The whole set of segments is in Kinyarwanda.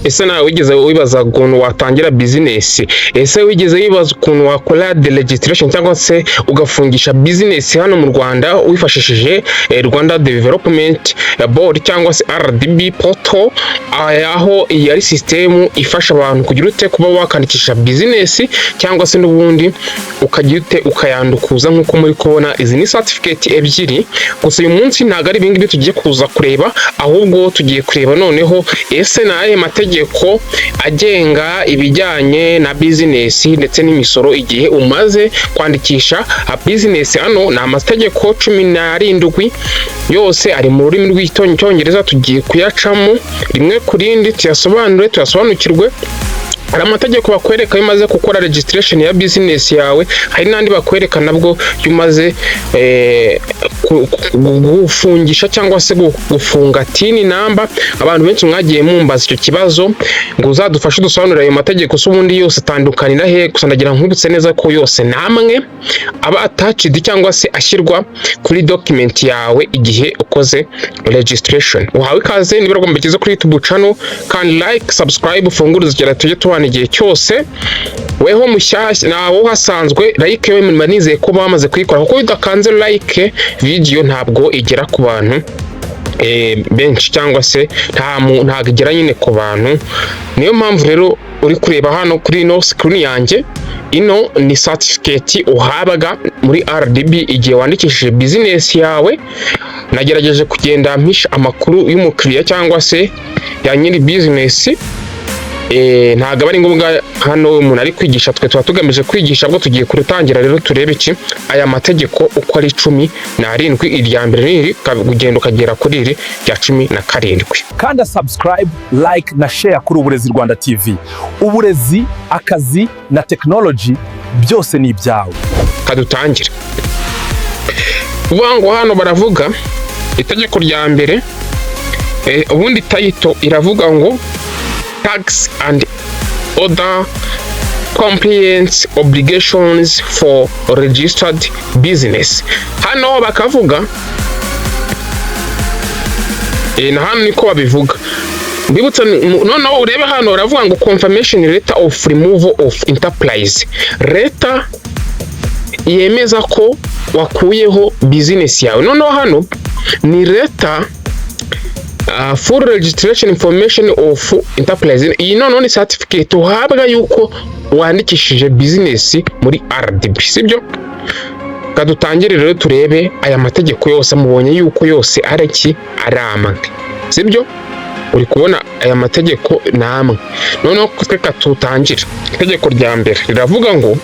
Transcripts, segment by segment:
ese nawe wigeze wibaza ukuntu watangira business? Ese wigeze wibaza ukuntu wakora deregistration cyangwa se ugafungisha business hano mu Rwanda wifashishije Rwanda Development Board cyangwa se RDB portal, aho iyi ari system ifasha abantu kugira ute kuba wakandikisha business cyangwa se n'ubundi ukagira ute ukayandukuza nk'uko muri kubona. Izi ni certificate ebyiri gusa uyu munsi ntago ari ibingibi tugiye kuza kureba, ahubwo tugiye kureba noneho ese naye mategeko agenga ibijyanye na business ndetse n'imisoro igihe umaze kwandikisha business. Hano ni amategeko 17 yose ari mu rurimi rw'icyongereza, tugiye kuyacamo rimwe kuri rindi tuyasobanukirwe. Hari amategeko bakwereka iyo umaze gukora registration ya business yawe, hari n'andi bakwereka nabwo iyo umaze gufungisha cyangwa se gufunga tini namba. Abantu benshi mwagiye mumbaza icyo kibazo ngo uzadufashe dusobanurira ayo mategeko s'ubundi yose atandukanira he, gusa ndagira nkubutse neza ko yose namwe aba attached cyangwa se ashyirwa kuri document yawe igihe ukoze registration. Uhawe ikaze niba ugomba kiza kuri YouTube channel, kandi like, subscribe, ufungure zigera tujye tubana igihe cyose. Weho mushyashya nawe uhasanzwe like yewe manizeye ko bamaze kuyikora, kuko bidakanze like video ntabwo igera ku bantu benshi cyangwa se ntago igera nyine ku bantu. Niyo mpamvu rero uri kureba hano kuri no screen yanjye, ino ni certificate uhabwa muri RDB igihe wandikishije business yawe. Nagerageje kugenda mpisha amakuru y'umukiriya cyangwa se ya nyiri business. Ntago ari ngombwa hano umuntu ari kwigisha, twe tuba tugamije kwigisha, bwo tugiye kurutangira rero turebe iki aya mategeko uko ari 17. Irya mbere riri kugenda ukagera kuri iri rya 17. Kanda subscribe, like na share kuri Uburezi Rwanda TV. Uburezi, akazi na technology byose ni ibyawe. Kadutangire. Ubango hano baravuga itegeko rya mbere, ubundi title iravuga ngo tax and other compliance obligations for registered business. Hano bakavuga na hano niko babivuga. Mbibutsa noneho urebe hano baravuga ngo confirmation letter of removal of enterprise, letter yemeza ko wakuyeho business yawe. Noneho hano ni letter full registration information of enterprise. Iyi noneho ni certificate uhabwa yuko wandikishije business muri RDB, sibyo? Kadutangire rero turebe aya mategeko yose, mubonye yuko yose araki aramwe, sibyo? Uri kubona aya mategeko namwe. Noneho tweka tutangire. Itegeko rya mbere riravuga ngo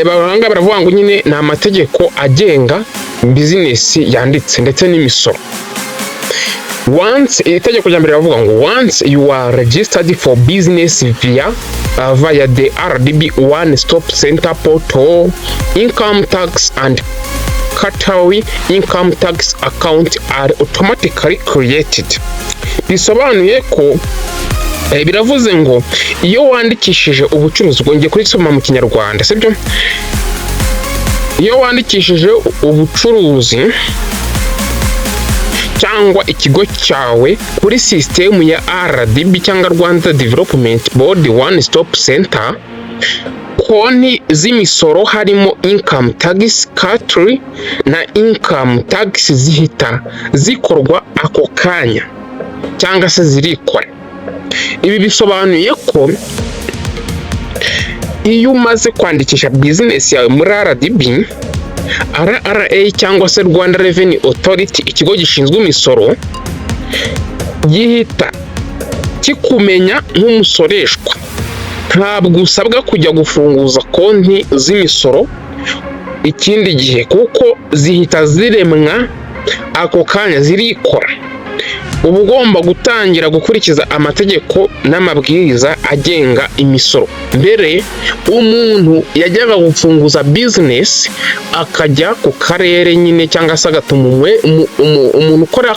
baranga baravuga ngo nyine na amategeko agenga business yanditse ndetse n'imisoro. Once itegeko rya mbere riravuga ngo once you are registered for business via the RDB one stop center portal, income tax and category income tax account are automatically created. Bisobanuye ko biravuze ngo iyo wandikishije ubucuruzi, ngiye kuri soma mu Kinyarwanda, sibyo? Iyo wandikishije ubucuruzi cyangwa ikigo cyawe kuri system ya RDB cyangwa Rwanda Development Board One Stop Center, konti z'imisoro harimo income tax category na income tax zihita zikorwa ako kanya cyangwa se zirikora. Ibi bisobanuye ko iyo umaze kwandikisha business yawe muri RDB RRA cyangwa se Rwanda Revenue Authority, ikigo gishinzwe imisoro, gihita kikumenya nk'umusoreshwa. Ntabwo usabwa kujya gufunguza konti z'imisoro ikindi gihe, kuko zihita ziremwa ako kanya, zirikora. Uba ugomba gutangira gukurikiza amategeko n'amabwiriza agenga imisoro. Mbere umuntu yajyaga gufunguza business akajya ku karere nyine, cyangwa se agatuma umuntu ukora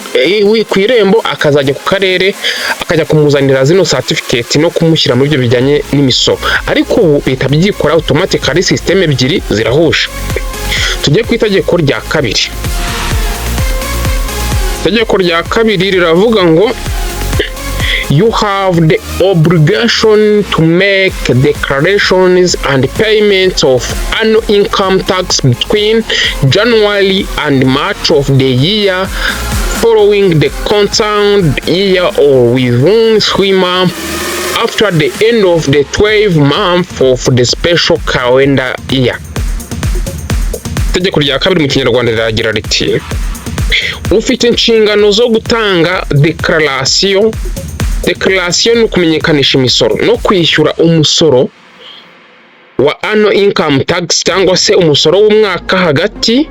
ku irembo akazajya ku karere akajya kumuzanira zino certificate no kumushyira muri ibyo bijyanye n'imisoro. Ariko ubu bita byikora automatically, system ebyiri zirahuje. Tujye ku itegeko rya kabiri. Itegeko rya kabiri riravuga ngo you have the obligation to make declarations and payments of annual income tax between January and March of the year following the concerned year or within 3 months after the end of the 12 months of the special calendar year. Itegeko rya kabiri mu Kinyarwanda riragira riti ufite inshingano zo gutanga declaration. Declaration ni ukumenyekanisha imisoro no kwishyura umusoro wa annual income tax cyangwa se umusoro w'umwaka hagati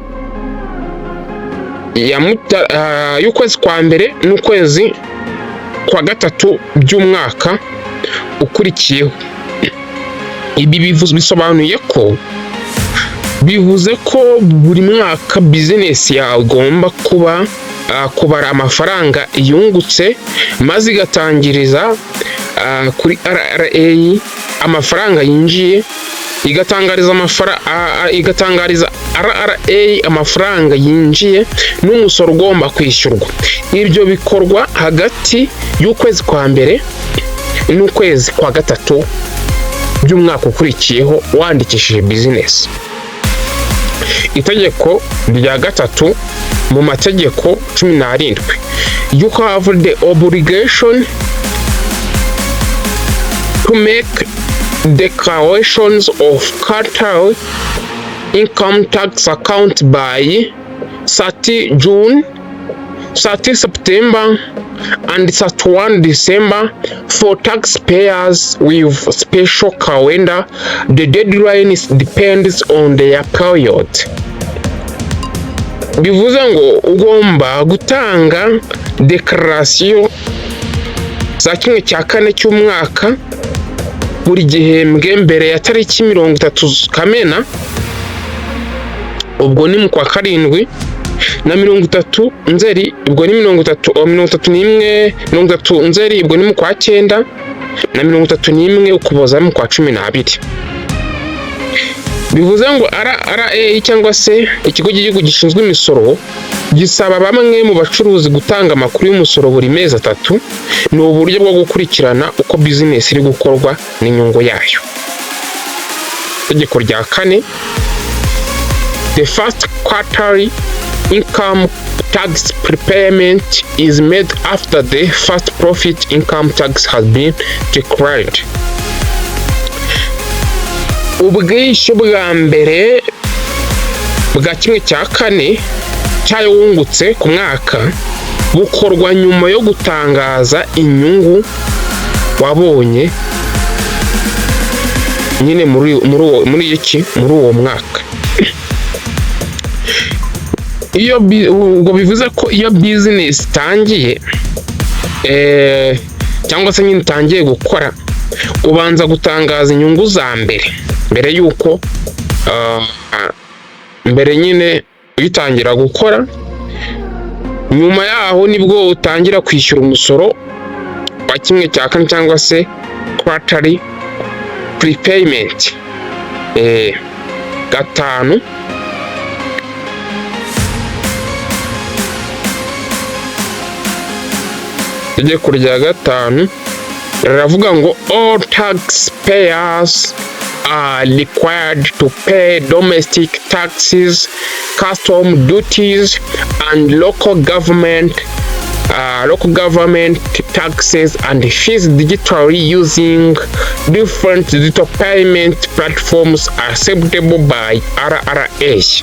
y'ukwezi kwa mbere n'ukwezi kwa gatatu by'umwaka ukurikiyeho. Ibi bisobanuye ko bivuze ko buri mwaka business yawe igomba kubara amafaranga yungutse maze igatangiriza kuri RRA amafaranga yinjiye, igatangariza RRA amafaranga yinjiye n'umusoro ugomba kwishyurwa. Ibyo bikorwa hagati y'ukwezi kwa mbere n'ukwezi kwa gatatu by'umwaka ukurikiyeho wandikishije business. Itegeko rya gatatu mu mategeko 17, you have the obligation to make declarations of capital income tax account by 30 June, 30 September and 31 December for taxpayers with special calendar. The deadline depends on their period. Bivuze ngo ugomba gutanga declaration za 1/4 cy'umwaka buri gihembwe mbere ya tariki 30 Kamena, ubwo ni mu kwa karindwi, na 30 Nzeri ubwo ni 30 Nzeri ubwo ni mu kwa 9, na 31 Ukuboza mu kwa 12. Bivuze ngo RRA cyangwa se ikigo cy'igihugu gishinzwe imisoro gisaba bamwe mu bacuruzi gutanga amakuru y'umusoro buri mezi 3. Ni uburyo bwo gukurikirana uko business iri gukorwa n'inyungu yayo. Itegeko rya 4, the first quarterly income tax prepayment is made after the first profit income tax has been declared. Ubwishyu bwa mbere bwa 1/4 cyayo wungutse ku mwaka bukorwa nyuma yo gutangaza inyungu wabonye nyine muri uwo mwaka. Ubwo bivuze ko iyo business itangiye cyangwa se nyine itangiye gukora, ubanza gutangaza inyungu za mbere yuko mbere nyine uyitangira gukora. Nyuma yaho nibwo utangira kwishyura umusoro wa 1/4 cyangwa se quarterly prepayment. 5, itegeko rya 5 riravuga ngo all taxpayers are required to pay domestic taxes, custom duties and local government taxes and fees digitally using different digital payment platforms acceptable by RRA.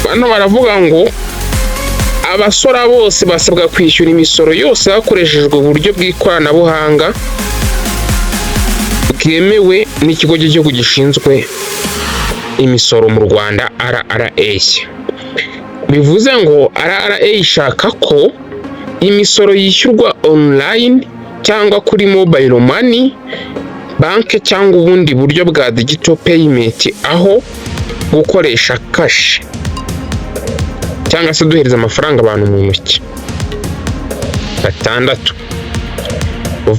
Bano baravuga ngo abasora bose basabwa kwishyura imisoro yose hakoreshejwe uburyo bw'ikoranabuhanga bwemewe n'ikigo cy'igihugu gishinzwe imisoro mu Rwanda RRA. Bivuze ngo RRA ishaka ko imisoro yishyurwa online cyangwa kuri mobile money, banke cyangwa ubundi buryo bwa digital payment, aho gukoresha cash cyangwa se duhereza amafaranga abantu mu ntoki. 6,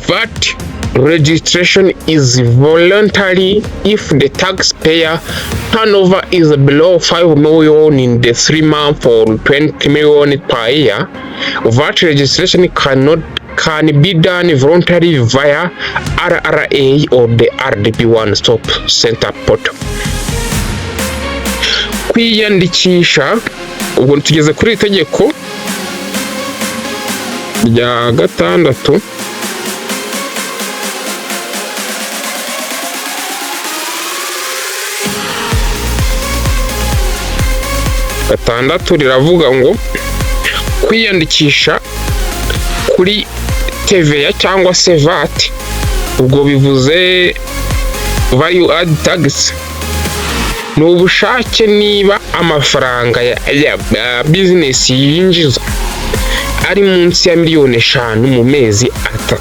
VAT registration is voluntary if the taxpayer turnover is below 5 million in the 3 months or 20 million per year, VAT registration can be done voluntarily via RRA or the RDB One-Stop Center portal. Kwiyandikisha, ubwo tugeze kuri itegeko rya 6. Riravuga ngo kwiyandikisha kuri TVA cyangwa se VAT, ubwo bivuze value add tax, ni ubushake niba amafaranga ya business yinjiza ari munsi ya miliyoni 5 mu mezi 3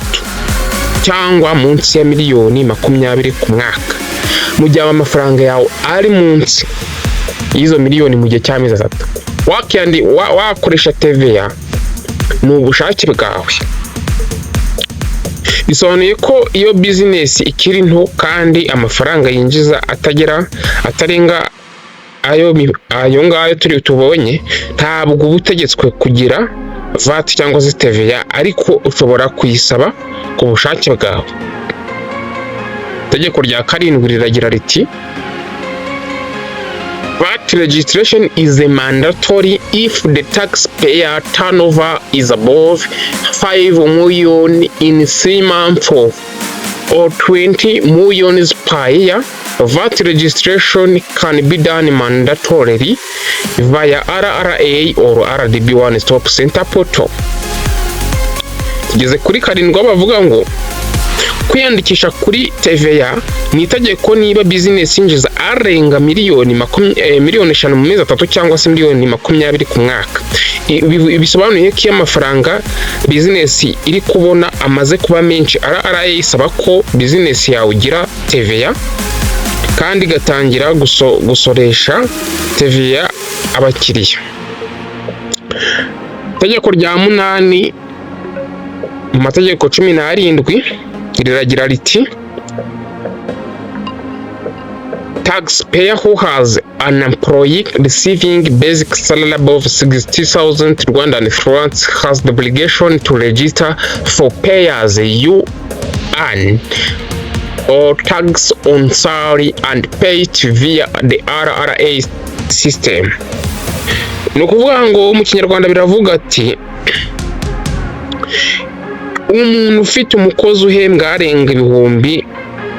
cyangwa munsi ya miliyoni 20 ku mwaka. Mu gihe amafaranga yawe ari munsi y'izo miliyoni mu gihe cy'amezi 3, wakoresha TVA, ni ubushake bwawe. Bisobanuye ko iyo business ikiri nto kandi amafaranga yinjiza atarenga ayo ngayo tubonye, ntabwo ubutegetswe kugira VAT cyangwa se TVA, ariko ushobora kuyisaba ku bushake bwawe. Itegeko rya 7 riragira riti VAT registration is mandatory if the taxpayer turnover is above 5 million in 3 months or 20 million per year. VAT registration can be done mandatorily via RRA or RDB One-Stop Center portal. Tugeze kuri 7 bavuga ngo kwiyandikisha kuri TVA ni itegeko niba business yinjiza arenga miliyoni 5 mu mezi 3 cyangwa se miliyoni 20 ku mwaka. Bisobanuye ko amafaranga business iri kubona amaze kuba menshi, RRA isaba ko business yawe ugira TVA kandi gatangira gusoresha TVA abakiriya. Itegeko rya 8 mu mategeko 17 riragira riti taxpayer who has an employee receiving basic salary above 60,000 Rwandan francs has the obligation to register for pay as you earn or tax on salary and pay it via the RRA system. Ni ukuvuga ngo mu Kinyarwanda biravuga ati umuntu ufite umukozi uhembwa arenga ibihumbi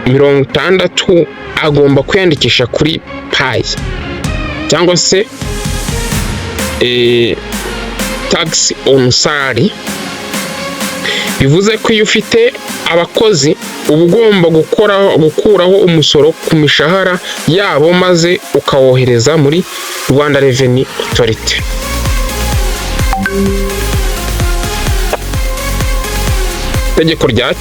60 agomba kwiyandikisha kuri PAYE cyangwa se tax on salary. Bivuze ko iyo ufite abakozi uba ugomba gukuraho umusoro ku mishahara yabo maze ukawohereza muri Rwanda Revenue Authority. Itegeko rya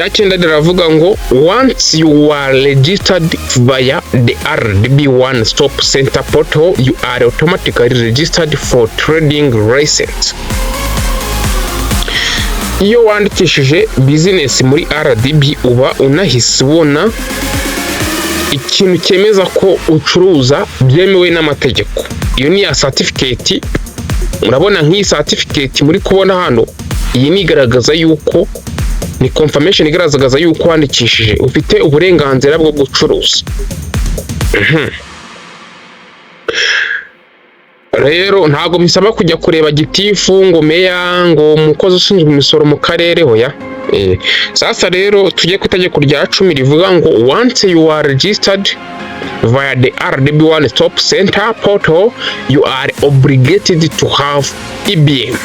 9 riravuga ngo once you are registered via the RDB One-Stop Center portal, you are automatically registered for trading license. Iyo wandikishije business muri RDB uba unahise ubona ikintu cyemeza ko ucuruza byemewe n'amategeko. Iyo ni ya certificate. Murabona nk'iyi certificate muri kubona hano, iyi ni igaragaza yuko ni confirmation igaragaza yuko wandikishije ufite uburenganzira bwo gucuruza. Rero ntago bisaba kujya kureba gitifu ngo meya ngo umukozi ushinzwe imisoro mu karere hoya. Sasa rero tujye ku itegeko rya 10 rivuga ngo once you are registered via the RDB One-Stop Center portal, you are obligated to have EBM.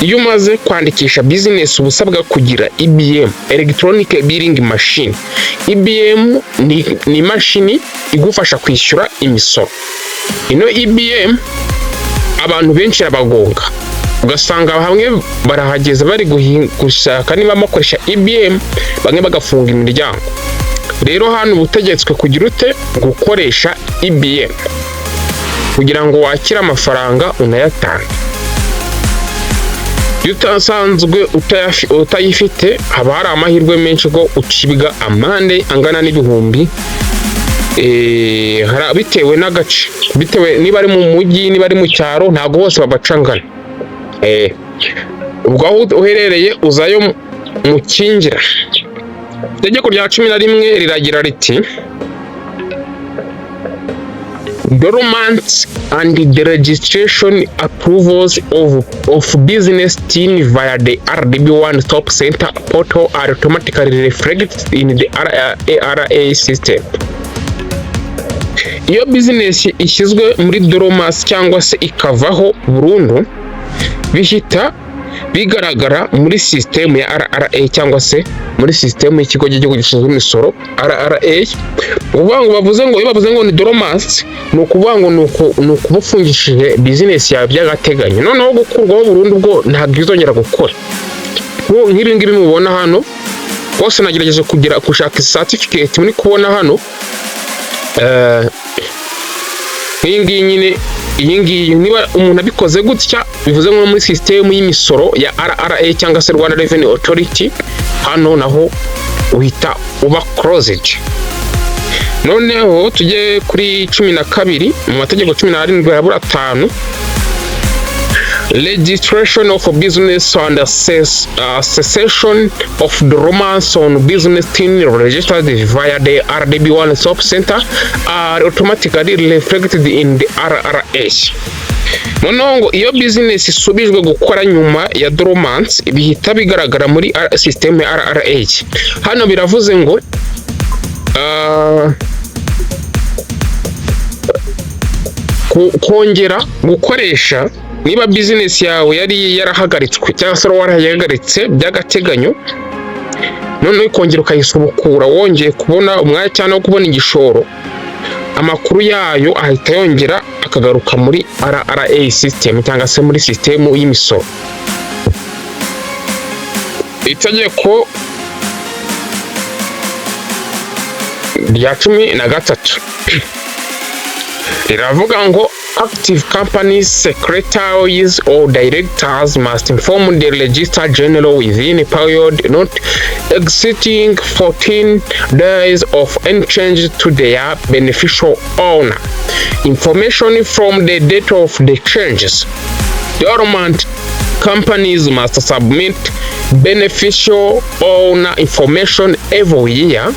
Iyo umaze kwandikisha business ubusabwa kugira EBM, electronic billing machine. EBM ni mashini igufasha kwishyura imisoro. Ino EBM abantu benshi abagonga, ugasanga hamwe barahageze bari gushaka niba bakoresha EBM, bamwe bagafunga imiryango. Rero hano ubutegetswe kugira ute gukoresha EBM kugira ngo wakire amafaranga unayatanga. iyo utasanzwe utayifite haba hari amahirwe menshi ko ucibwa amande angana n'ibihumbi bitewe n'agace, bitewe niba ari mu mujyi niba ari mu cyaro ntabwo bose babacangana. Ubwo aho uherereye uzayo mukingira. Itegeko rya 11 riragira riti Dormancy and Deregistration approvals of business team via the RDB One-Stop Center portal are automatically reflected in the RRA system. Iyo business ishyizwe muri Dormancy cyangwa se ikavaho burundu, bihita bigaragara muri system ya RRA cyangwa se muri system y'ikigo cy'igihugu gishinzwe imisoro RRA. Uvuga ngo bavuze ngo ni Dormancy, ni ukuvuga ngo ni ukubufungishije business yawe by'agateganyo, noneho gukurwaho burundu bwo ntabwo izongera gukora. Nk'ibi ngibi mubona hano bose nagerageje gushaka certificate muri kubona hano. Iyi ngiyi niba umuntu abikoze gutya bivuze ngo muri system y'imisoro ya RRA cyangwa se Rwanda Revenue Authority, hano naho uhita uba closed. Noneho tujye kuri 12 mu mategeko 17 harabura 5. Registration of business and cessation of dormancy on business team registered via the RDB One-Stop Center are automatically reflected in the RRA. Noneho ngo iyo business isubijwe gukora nyuma ya dormancy bihita bigaragara muri system ya RRA. Hano biravuze ngo kongera gukoresha niba business yawe yari yarahagaritswe cyangwa se warahagaritse by'agateganyo, none ukongera ukayisubukura wongeye kubona umwanya cyane wo kubona igishoro, amakuru yayo ahita yongera akagaruka muri RRA system cyangwa se muri system y'imisoro. Itegeko rya 13 riravuga ngo active companies secretaries or directors must inform the Registrar General within a period not exceeding 14 days of any change to their beneficial owner. Information from the date of the changes. Dormant companies must submit beneficial owner information every year.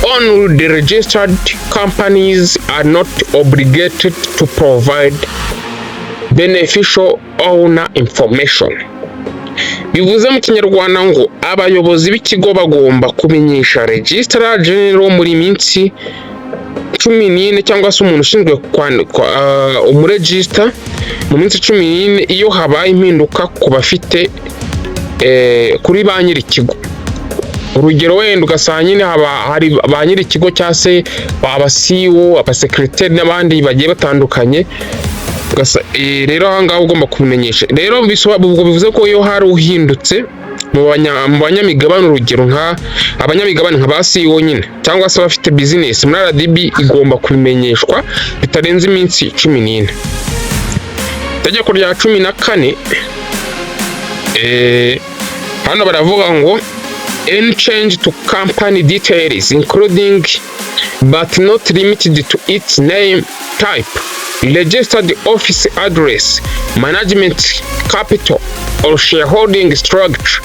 Only the registered companies are not obligated to provide beneficial owner information. Bivuze mu Kinyarwanda ngo abayobozi b'ikigo bagomba kumenyesha Registrar General muri minsi 14 cyangwa se umuntu ushinzwe umuregister mu minsi 14 iyo habaye impinduka ku bafite kuri ba nyiri ikigo. Urugero wenda ugasanga nyine hari ba nyiri ikigo cyangwa se aba CEO, aba secretary n'abandi bagiye batandukanye. Rero aha ngaha ugomba kubimenyesha. Rero bivuze ko iyo hari uhindutse mu banyamigabane, urugero abanyamigabane nka ba CEO nyine cyangwa se abafite business, muri RDB igomba kubimenyeshwa bitarenze iminsi 14. Itegeko rya 14 hano baravuga ngo any change to company details including but not limited to its name, type, registered office address, management capital or shareholding structure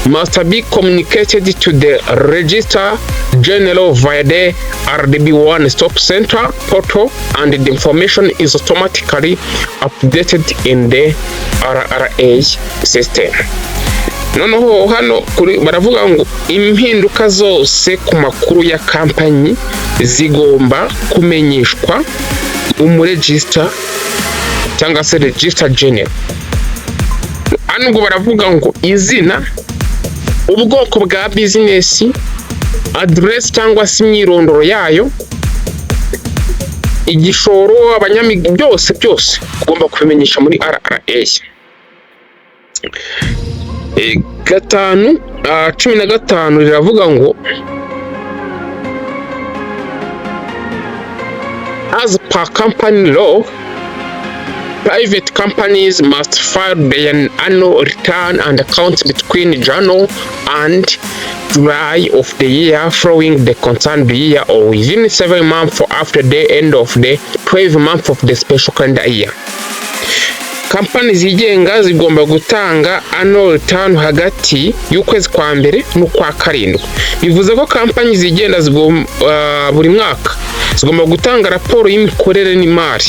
must be communicated to the Registrar General via the RDB One-Stop Center portal, and the information is automatically updated in the RRA system. Noneho hano baravuga ngo impinduka zose ku makuru ya kampanyi zigomba kumenyeshwa umuregister cyangwa se Registrar General. Hano ngo baravuga ngo izina, ubwoko bwa business, address cyangwa se imyirondoro yayo, igishoro, abanyamigabane, byose ugomba kubimenyesha muri RRA. 15 riravuga ngo as per company law Private companies must file their annual return and accounts between January and July of the year following the concerned year or within 7 months after the end of the 12 months of the special calendar year. Kampani zigenga zigomba gutanga annual return hagati y'ukwezi kwa mbere n'ukwa karindwi. Bivuze ko kampani zigenda buri mwaka zigomba gutanga raporo y'imikorere n'imari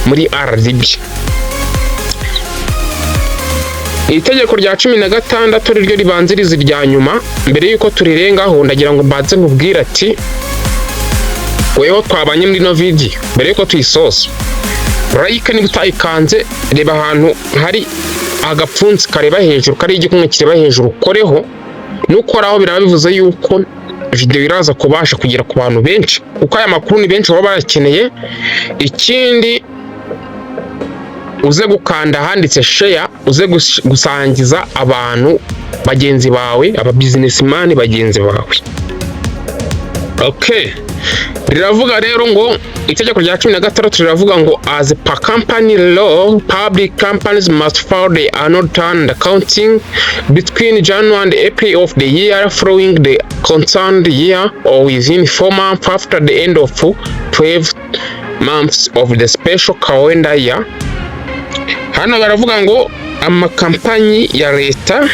muri RDB. Itegeko rya 16 riryo ribanziriza irya nyuma. Mbere yuko turirengaho ndagira ngo mbanze nkubwira ati weho twabanye muri no video mbere yuko tuyisoza. Like niba utayikanze reba ahantu hari agapfunsi kareba hejuru, kari igikumwe kireba hejuru ukoreho. Nukoraho biraba bivuze yuko video iraza kubasha kugera ku bantu benshi, kuko aya makuru ni benshi baba barakeneye. Ikindi uze gukanda handitse share, uze gusangiza abantu bagenzi bawe, aba businessman bagenzi bawe. Okay, riravuga rero ngo itegeko rya 16 riravuga ngo as per company law, public companies must file the annual return and accounting between January and April of the year following the concerned year or within 4 months after the end of 12 months of the special calendar year. Hano baravuga ngo amakampanyi ya leta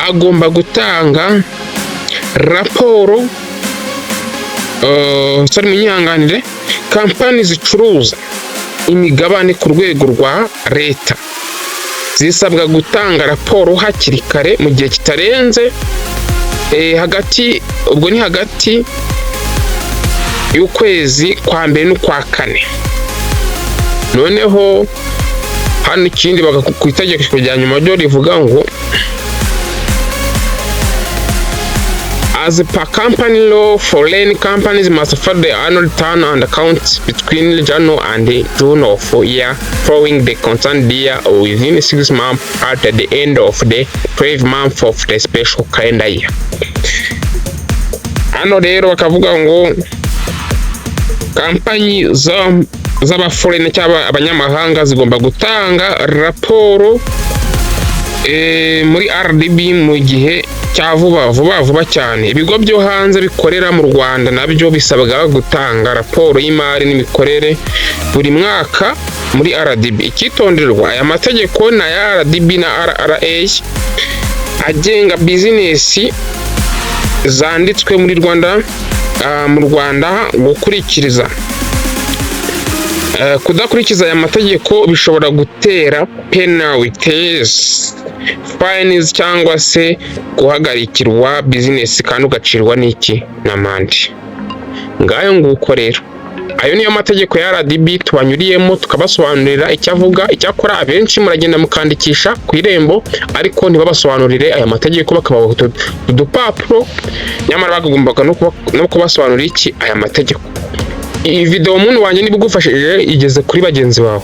agomba gutanga raporo munyihanganire, kampani zicuruza imigabane ku rwego rwa leta zisabwa gutanga raporo hakiri kare mu gihe kitarenze hagati, ubwo ni hagati y'ukwezi kwa mbere n'ukwa kane. Noneho hano ikindi ku itegeko rya nyuma ryo rivuga ngo as per company law, foreign companies must file the annual return and accounts between January and June of year following the concerned year or within 6 months after the end of the 12 months of the special calendar year. Hano rero bakavuga ngo kampanyi z'abaforeign cyangwa abanyamahanga zigomba gutanga raporo muri RDB mu gihe cya vuba cyane. Ibigo byo hanze bikorera mu Rwanda nabyo bisabwa gutanga raporo y'imari n'imikorere buri mwaka muri RDB. Ikitonderwa, aya mategeko na ya RDB na RRA agenga business zanditswe muri mu Rwanda gukurikiriza kudakurikiza aya mategeko bishobora gutera penalties, fines cyangwa se guhagarikirwa business kandi ugacirwa n'iki n'amande. Ngayo nguko rero, ayo niyo mategeko ya RDB tubanyuriyemo tukabasobanurira icyo avuga. Icyakora abenshi muragenda mukandikisha ku irembo ariko ntibabasobanurire aya mategeko, bakabaho udupapuro, nyamara bagombaga no kubasobanurira iki aya mategeko. Iyi video umuntu wanjye nibigufashije igeze kuri bagenzi bawe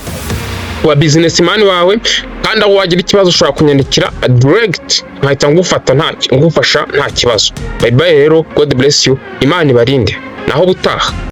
wa businessman wawe, kandi aho wagira ikibazo ushobora kunyandikira direct nkahita ngufasha nta kibazo. Bye bye rero, God bless you, Imana ibarinde, naho butaha.